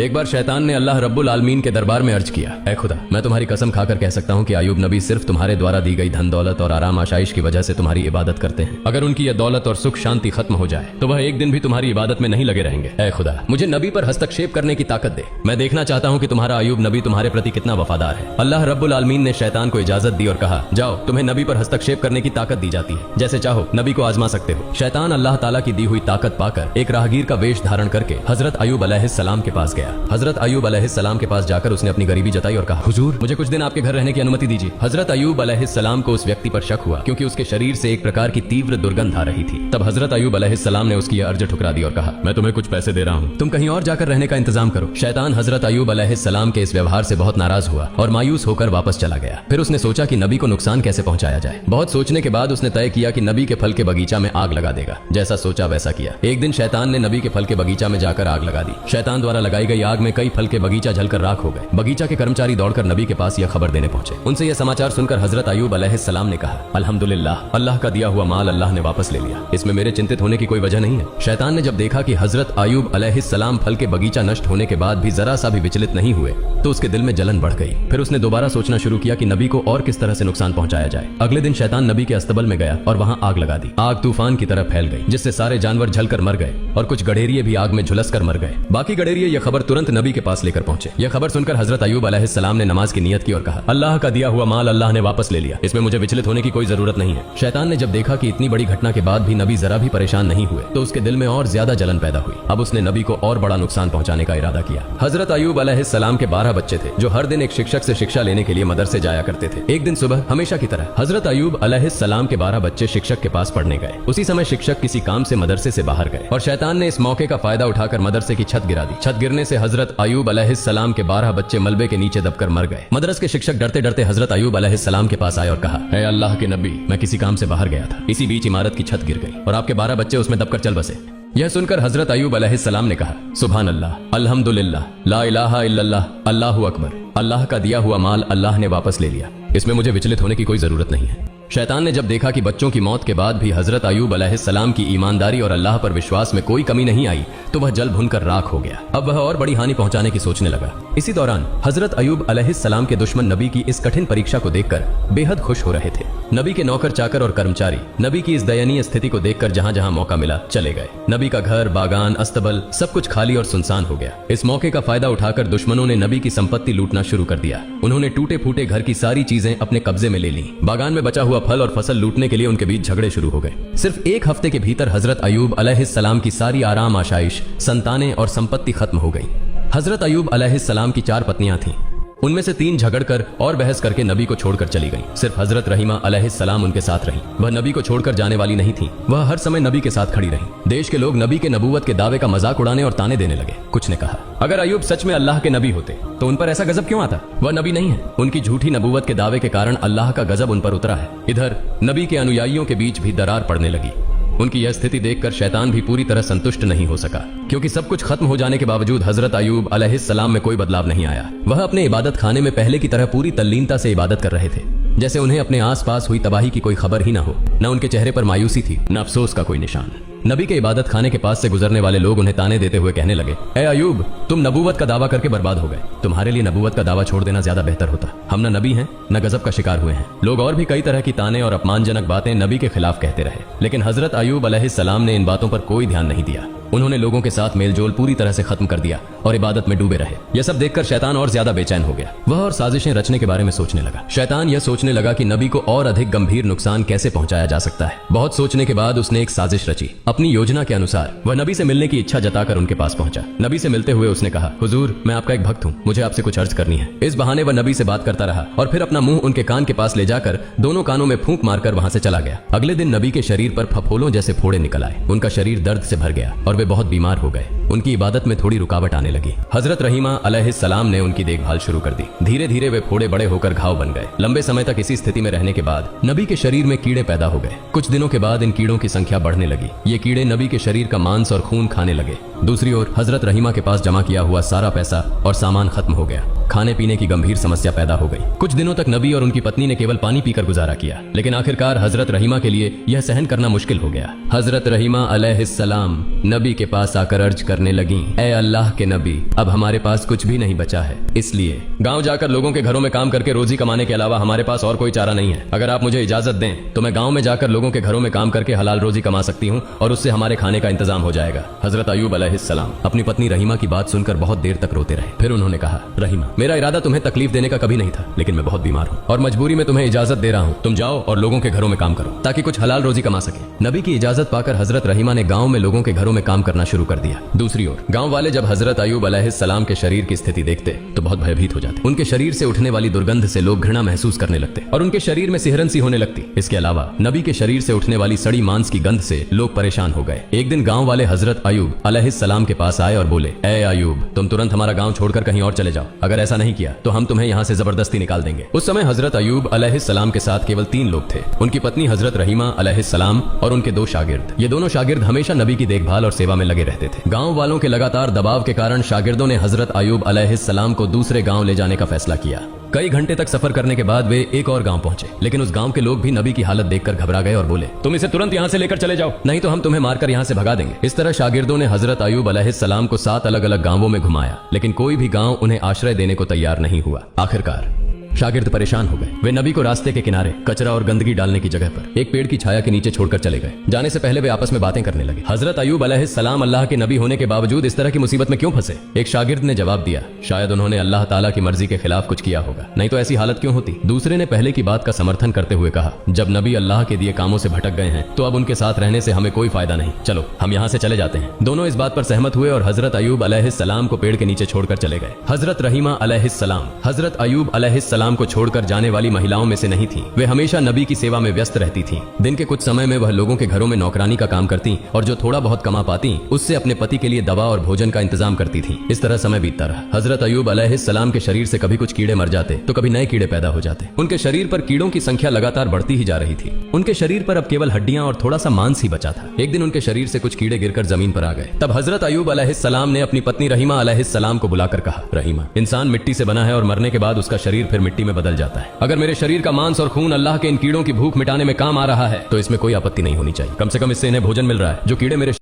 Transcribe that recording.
एक बार शैतान ने अल्लाह रब्बुल आलमीन के दरबार में अर्ज किया, ऐ खुदा, मैं तुम्हारी कसम खाकर कह सकता हूँ कि अयूब नबी सिर्फ तुम्हारे द्वारा दी गई धन दौलत और आराम आशाइश की वजह से तुम्हारी इबादत करते हैं। अगर उनकी यह दौलत और सुख शांति खत्म हो जाए तो वह एक दिन भी तुम्हारी इबादत में नहीं लगे रहेंगे। ऐ खुदा, मुझे नबी पर हस्तक्षेप करने की ताकत दे। मैं देखना चाहता हूँ कि तुम्हारा अयूब नबी तुम्हारे प्रति कितना वफादार है। अल्लाह रब्बुल आलमीन ने शैतान को इजाजत दी और कहा, जाओ, तुम्हें नबी पर हस्तक्षेप करने की ताकत दी जाती है, जैसे चाहो नबी को आजमा सकते हो। शैतान अल्लाह ताला की दी हुई ताकत पाकर एक राहगीर का वेश धारण करके हजरत अयूब अलैहिस्सलाम के पास गया। हजरत अयूब अलैहिस्सलाम के पास जाकर उसने अपनी गरीबी जताई और कहा, हुजूर, मुझे कुछ दिन आपके घर रहने की अनुमति दीजिए। हजरत अयूब अलैहिस्सलाम को उस व्यक्ति पर शक हुआ क्योंकि उसके शरीर से एक प्रकार की तीव्र दुर्गंध आ रही थी। तब हजरत अयूब अलैहिस्सलाम ने उसकी अर्ज ठुकरा दी और कहा, मैं तुम्हें कुछ पैसे दे रहा हूँ, तुम कहीं और जाकर रहने का इंतजाम करो। शैतान हजरत अयूब अलैहिस्सलाम के इस व्यवहार से बहुत नाराज हुआ और मायूस होकर वापस चला गया। फिर उसने सोचा कि नबी को नुकसान कैसे पहुंचाया जाए। बहुत सोचने के बाद उसने तय किया कि नबी के फल के बगीचा में आग लगा देगा। जैसा सोचा वैसा किया। एक दिन शैतान ने नबी के फल के बगीचा में जाकर आग लगा दी। शैतान द्वारा लगाई गई आग में कई फल के बगीचा जलकर राख हो गए। बगीचा के कर्मचारी दौड़कर नबी के पास यह खबर देने पहुंचे। उनसे यह समाचार सुनकर हजरत अयूब अलैहिस्सलाम ने कहा, अल्हम्दुलिल्लाह, अल्लाह का दिया हुआ माल अल्लाह ने वापस ले लिया, इसमें मेरे चिंतित होने की कोई वजह नहीं है। शैतान ने जब देखा कि हजरत अयूब अलैहिस्सलाम फल के बगीचा नष्ट होने के बाद भी जरा सा भी विचलित नहीं हुए तो उसके दिल में जलन बढ़ गई। फिर उसने दोबारा सोचना शुरू किया कि नबी को और किस तरह से नुकसान पहुंचाया जाए। अगले दिन शैतान नबी के अस्तबल में गया और वहां आग लगा दी। आग तूफान की तरह फैल गई जिससे सारे जानवर जलकर मर गए और कुछ गडेरिये भी आग में झुलस कर मर गए। बाकी गडेरिये यह खबर तुरंत नबी के पास लेकर पहुंचे। यह खबर सुनकर हजरत अयूब अलैहिस्सलाम ने नमाज की नियत की और कहा, अल्लाह का दिया हुआ माल अल्लाह ने वापस ले लिया, इसमें मुझे विचलित होने की कोई जरूरत नहीं है। शैतान ने जब देखा कि इतनी बड़ी घटना के बाद भी नबी जरा भी परेशान नहीं हुए तो उसके दिल में और ज्यादा जलन पैदा हुई। अब उसने नबी को और बड़ा नुकसान पहुंचाने का इरादा किया। हजरत अयूब अलैहिस्सलाम के 12 बच्चे थे जो हर दिन एक शिक्षक से शिक्षा लेने के लिए मदरसे जाया करते थे। एक दिन सुबह हमेशा की तरह हजरत अयूब अलैहिस्सलाम के 12 बच्चे शिक्षक के पास पढ़ने गए। उसी समय शिक्षक किसी काम से मदरसे से बाहर गए और शैतान ने इस मौके का फायदा उठाकर मदरसे की छत गिरा दी। छत गिरने से हजरत अयूब अलैहिस्सलाम के 12 बच्चे मलबे के नीचे दबकर मर गए। मदरस के शिक्षक डरते डरते हजरत अयूब अलैहिस्सलाम के पास आए और कहा, ऐ अल्लाह के नबी, मैं किसी काम से बाहर गया था, इसी बीच इमारत की छत गिर गई और आपके 12 बच्चे उसमें दबकर चल बसे। यह सुनकर हजरत अयूब अलैहिस्सलाम ने कहा, सुभान अल्लाह, अल्हम्दुलिल्लाह, ला इलाहा इल्लल्लाह, अल्लाहु अकबर, अल्लाह का दिया हुआ माल अल्लाह ने वापस ले लिया, इसमें मुझे विचलित होने की कोई जरूरत नहीं है। शैतान ने जब देखा कि बच्चों की मौत के बाद भी हजरत अयूब अलैहिस्सलाम की ईमानदारी और अल्लाह पर विश्वास में कोई कमी नहीं आई तो वह जल भुनकर राख हो गया। अब वह और बड़ी हानि पहुंचाने की सोचने लगा। इसी दौरान हजरत अयूब अलैहिस्सलाम के दुश्मन नबी की इस कठिन परीक्षा को देखकर बेहद खुश हो रहे थे। नबी के नौकर चाकर और कर्मचारी नबी की इस दयनीय स्थिति को देखकर जहां जहां मौका मिला चले गए। नबी का घर, बागान, अस्तबल सब कुछ खाली और सुनसान हो गया। इस मौके का फायदा उठाकर दुश्मनों ने नबी की संपत्ति लूटना शुरू कर दिया। उन्होंने टूटे फूटे घर की सारी चीजें अपने कब्जे में ले ली। बागान में बचा हुआ फल और फसल लूटने के लिए उनके बीच झगड़े शुरू हो गए। सिर्फ एक हफ्ते के भीतर हजरत अयूब अलैहिस्सलाम की सारी आराम आशाइश, संतानें और संपत्ति खत्म हो गई। हजरत अयूब अलैहिस्सलाम की 4 पत्नियां थीं। उनमें से 3 झगड़कर और बहस करके नबी को छोड़कर चली गईं। सिर्फ हजरत रहीमा अलैहिस्सलाम उनके साथ रही। वह नबी को छोड़कर जाने वाली नहीं थी। वह हर समय नबी के साथ खड़ी रही। देश के लोग नबी के नबूवत के दावे का मजाक उड़ाने और ताने देने लगे। कुछ ने कहा, अगर अयूब सच में अल्लाह के नबी होते तो उन पर ऐसा गजब क्यों आता? वह नबी नहीं है। उनकी झूठी नबूवत के दावे के कारण अल्लाह का गजब उन पर उतरा है। इधर नबी के अनुयायियों के बीच भी दरार पड़ने लगी। उनकी यह स्थिति देखकर शैतान भी पूरी तरह संतुष्ट नहीं हो सका क्योंकि सब कुछ खत्म हो जाने के बावजूद हजरत अयूब अलैहिस्सलाम में कोई बदलाव नहीं आया। वह अपने इबादत खाने में पहले की तरह पूरी तल्लीनता से इबादत कर रहे थे, जैसे उन्हें अपने आसपास हुई तबाही की कोई खबर ही न हो। न उनके चेहरे पर मायूसी थी, न अफसोस का कोई निशान। नबी के इबादत खाने के पास से गुजरने वाले लोग उन्हें ताने देते हुए कहने लगे, ए अयूब, तुम नबूवत का दावा करके बर्बाद हो गए। तुम्हारे लिए नबूवत का दावा छोड़ देना ज्यादा बेहतर होता। हम न नबी हैं न गजब का शिकार हुए हैं। लोग और भी कई तरह की ताने और अपमानजनक बातें नबी के खिलाफ कहते रहे, लेकिन हजरत अयूब अलैहिस्सलाम ने इन बातों पर कोई ध्यान नहीं दिया। उन्होंने लोगों के साथ मेलजोल पूरी तरह से खत्म कर दिया और इबादत में डूबे रहे। यह सब देखकर शैतान और ज्यादा बेचैन हो गया। वह और साजिशें रचने के बारे में सोचने लगा। शैतान यह सोचने लगा कि नबी को और अधिक गंभीर नुकसान कैसे पहुंचाया जा सकता है। बहुत सोचने के बाद उसने एक साजिश रची। अपनी योजना के अनुसार वह नबी से मिलने की इच्छा जताकर उनके पास पहुंचा। नबी से मिलते हुए उसने कहा, हुजूर, मैं आपका एक भक्त हूँ, मुझे आपसे कुछ अर्ज करनी है। इस बहाने वह नबी से बात करता रहा और फिर अपना मुंह उनके कान के पास ले जाकर दोनों कानों में फूंक मारकर वहां से चला गया। अगले दिन नबी के शरीर पर फफोलों जैसे फोड़े निकल आए। उनका शरीर दर्द से भर गया और वे बहुत बीमार हो गए। उनकी इबादत में थोड़ी रुकावट आने लगी। हजरत रहीमा अलैहिस्सलाम ने उनकी देखभाल शुरू कर दी। धीरे धीरे वे फोड़े बड़े होकर घाव बन गए। लंबे समय तक इसी स्थिति में रहने के बाद नबी के शरीर में कीड़े पैदा हो गए। कुछ दिनों के बाद इन कीड़ों की संख्या बढ़ने लगी। ये कीड़े नबी के शरीर का मांस और खून खाने लगे। दूसरी ओर हजरत रहीमा के पास जमा किया हुआ सारा पैसा और सामान खत्म हो गया। खाने पीने की गंभीर समस्या पैदा हो गई। कुछ दिनों तक नबी और उनकी पत्नी ने केवल पानी पीकर गुजारा किया, लेकिन आखिरकार हजरत रहीमा के लिए यह सहन करना मुश्किल हो गया। हजरत रहीमा अलैहिस्सलाम नबी के पास आकर अर्ज करने लगी, ए अल्लाह के नबी, अब हमारे पास कुछ भी नहीं बचा है, इसलिए गांव जाकर लोगों के घरों में काम करके रोजी कमाने के अलावा हमारे पास और कोई चारा नहीं है। अगर आप मुझे इजाजत दें तो मैं गांव में जाकर लोगों के घरों में काम करके हलाल रोजी कमा सकती हूँ और उससे हमारे खाने का इंतजाम हो जाएगा। हजरत अयूब अलैहिस्सलाम अपनी पत्नी रहीमा की बात सुनकर बहुत देर तक रोते रहे। फिर उन्होंने कहा, रहीमा, मेरा इरादा तुम्हें तकलीफ देने का कभी नहीं था, लेकिन मैं बहुत बीमार हूँ और मजबूरी में तुम्हें इजाजत दे रहा हूँ। तुम जाओ और लोगों के घरों में काम करो ताकि कुछ हलाल रोजी कमा सके। नबी की इजाजत पाकर हजरत रहीमा ने गांव में लोगों के घरों में काम करना शुरू कर दिया। दूसरी ओर गांव वाले जब हजरत अयूब अलैहिस्सलाम के शरीर की स्थिति देखते तो बहुत भयभीत हो जाते। उनके शरीर से उठने वाली दुर्गंध से लोग घृणा महसूस करने लगते और उनके शरीर में सिहरन सी होने लगती। इसके अलावा नबी के शरीर से उठने वाली सड़ी मांस की गंध से लोग परेशान हो गए। एक दिन गांव वाले हजरत अयूब अलैहिस्सलाम के पास आए और बोले, ए अयूब, तुम तुरंत हमारा गांव छोड़कर कहीं और चले जाओ। अगर ऐसा नहीं किया तो हम तुम्हें यहाँ से जबरदस्ती निकाल देंगे। उस समय हजरत अयूब अलैहिस्सलाम के साथ केवल 3 लोग थे, उनकी पत्नी हजरत रहीमा अलैहिस्सलाम और उनके 2 शागिर्द। ये दोनों शागिर्द हमेशा नबी की देखभाल और सेवा में लगे रहते थे। गांव वालों के लगातार दबाव के कारण शागिर्दों ने हजरत अयूब अलैहिस्सलाम को दूसरे गांव ले जाने का फैसला किया। कई घंटे तक सफर करने के बाद वे एक और गांव पहुंचे, लेकिन उस गांव के लोग भी नबी की हालत देखकर घबरा गए और बोले, तुम इसे तुरंत यहाँ से लेकर चले जाओ, नहीं तो हम तुम्हें मारकर यहाँ से भगा देंगे। इस तरह शागिर्दों ने हजरत अयूब अलैहिस्सलाम को 7 अलग अलग गांवों में घुमाया, लेकिन कोई भी गांव उन्हें आश्रय देने को तैयार नहीं हुआ। आखिरकार शागिर्द परेशान हो गए। वे नबी को रास्ते के किनारे कचरा और गंदगी डालने की जगह पर एक पेड़ की छाया के नीचे छोड़कर चले गए। जाने से पहले वे आपस में बातें करने लगे। हजरत अयूब अलैहिस्सलाम अल्लाह के नबी होने के बावजूद इस तरह की मुसीबत में क्यों फंसे? एक शागिर्द ने जवाब दिया, शायद उन्होंने अल्लाह ताला की मर्जी के खिलाफ कुछ किया होगा, नहीं तो ऐसी हालत क्यों होती। दूसरे ने पहले की बात का समर्थन करते हुए कहा, जब नबी अल्लाह के दिए कामों से भटक गए हैं तो अब उनके साथ रहने से हमें कोई फायदा नहीं, चलो हम यहाँ से चले जाते हैं। दोनों इस बात पर सहमत हुए और हजरत अयूब अलैहिस्सलाम को पेड़ के नीचे छोड़कर चले गए। हजरत रहीमा अलैहिस्सलाम हजरत अयूब अलैहिस्सलाम को छोड़कर जाने वाली महिलाओं में से नहीं थी। वे हमेशा नबी की सेवा में व्यस्त रहती थीं। दिन के कुछ समय में वह लोगों के घरों में नौकरानी का काम करती और जो थोड़ा बहुत कमा पाती उससे अपने पति के लिए दवा और भोजन का इंतजाम करती थीं। इस तरह समय बीतता रहा। हजरत अयूब अलैहिस्सलाम के शरीर से कभी कुछ कीड़े मर जाते तो कभी नए कीड़े पैदा हो जाते। उनके शरीर पर कीड़ों की संख्या लगातार बढ़ती ही जा रही थी। उनके शरीर पर अब केवल हड्डियां और थोड़ा सा मांस ही बचा था। एक दिन उनके शरीर से कुछ कीड़े गिरकर जमीन पर आ गए। तब हजरत अयूब अलैहिस्सलाम ने अपनी पत्नी रहीमा अलैहिस्सलाम को बुलाकर कहा, रहीमा, इंसान मिट्टी से बना है और मरने के बाद उसका शरीर फिर मिट्टी में बदल जाता है। अगर मेरे शरीर का मांस और खून अल्लाह के इन कीड़ों की भूख मिटाने में काम आ रहा है तो इसमें कोई आपत्ति नहीं होनी चाहिए। कम से कम इससे इन्हें भोजन मिल रहा है। जो कीड़े मेरे